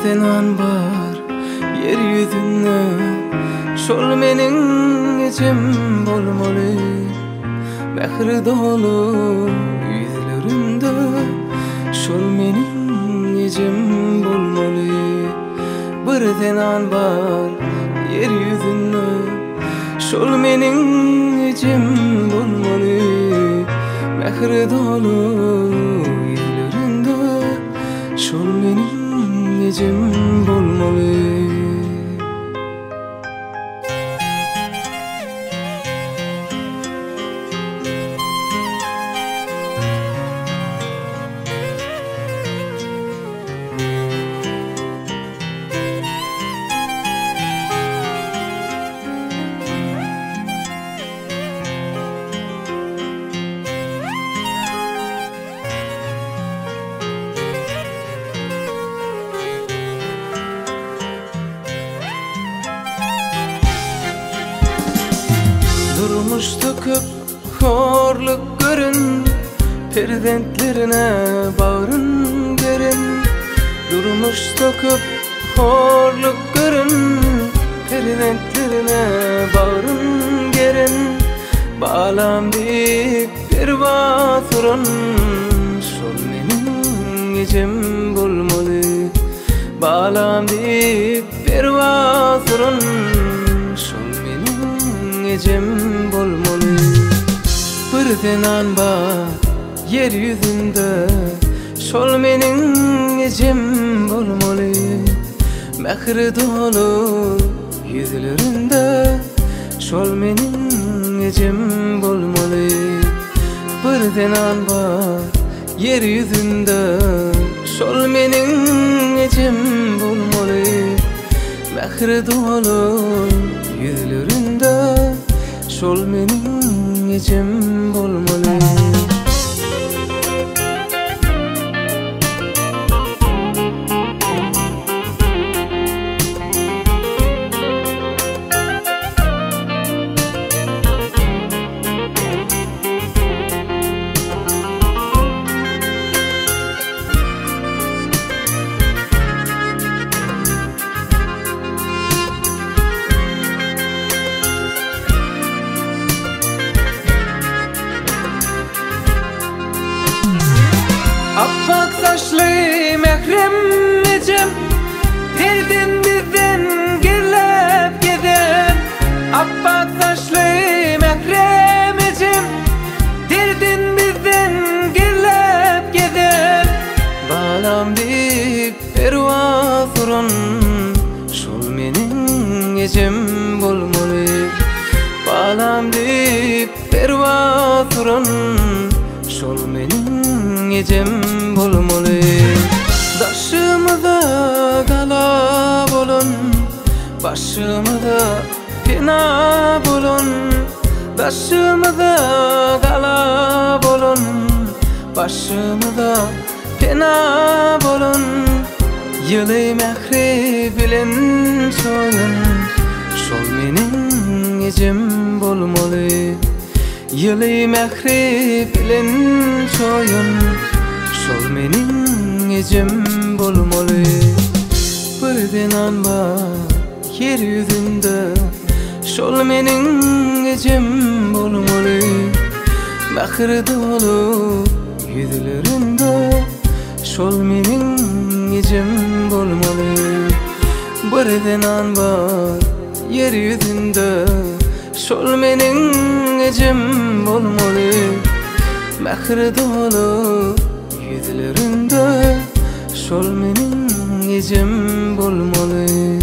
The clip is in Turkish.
Birden bar yeryüzünde, şol mening ecem bolmaly. Mehri dolu yüzlerinde, şol mening ecem bolmaly. Birden bar yeryüzünde, şol mening ecem bolmaly. Mehri dolu yüzlerinde, şol mening ecem bolmaly. Durmuştu köp horluk görün, perzentlerine bağrın gerin. Durmuştu köp horluk görün, perzentlerine bağrın gerin. Bağlam deyip bir batırın, şol mening ecem bolmaly. Bağlam deyip bir batırın, ecem bolmaly. Birden bar yeryüzünde, şol mening ecem bolmaly. Mehri dolu yüzlerinde, şol mening ecem bolmaly. Birden bar yeryüzünde, şol mening ecem bolmaly. Mehri dolu yüzlerinde, şol mening ecem bolmaly. Appak saçlı mehrem ecem, derden bizden girlep gidem. Appak saçlı mehrem ecem, derden bizden girlep gidem. Bağlam deyip pervasırın, şol mening ecem bolmaly. Bağlam deyip pervasırın, şol mening ecem bolmaly. Daşımıza gala bolun, başımıza fena bolun. Daşımıza gala bolun, başımıza fena bolun. Yılı mehri bilen soyun, şol mening ecem bolmaly. Yılı mehri bilen soyun, şol mening ecem bolmaly. Birden bar yeryüzünde, şol mening ecem bolmaly. Mehri dolu yüzlerinde, şol mening ecem bolmaly. Birden bar yeryüzünde, şol mening ecem bolmaly. Mehri dolu yüzlerinde, şol mening ecem bolmaly.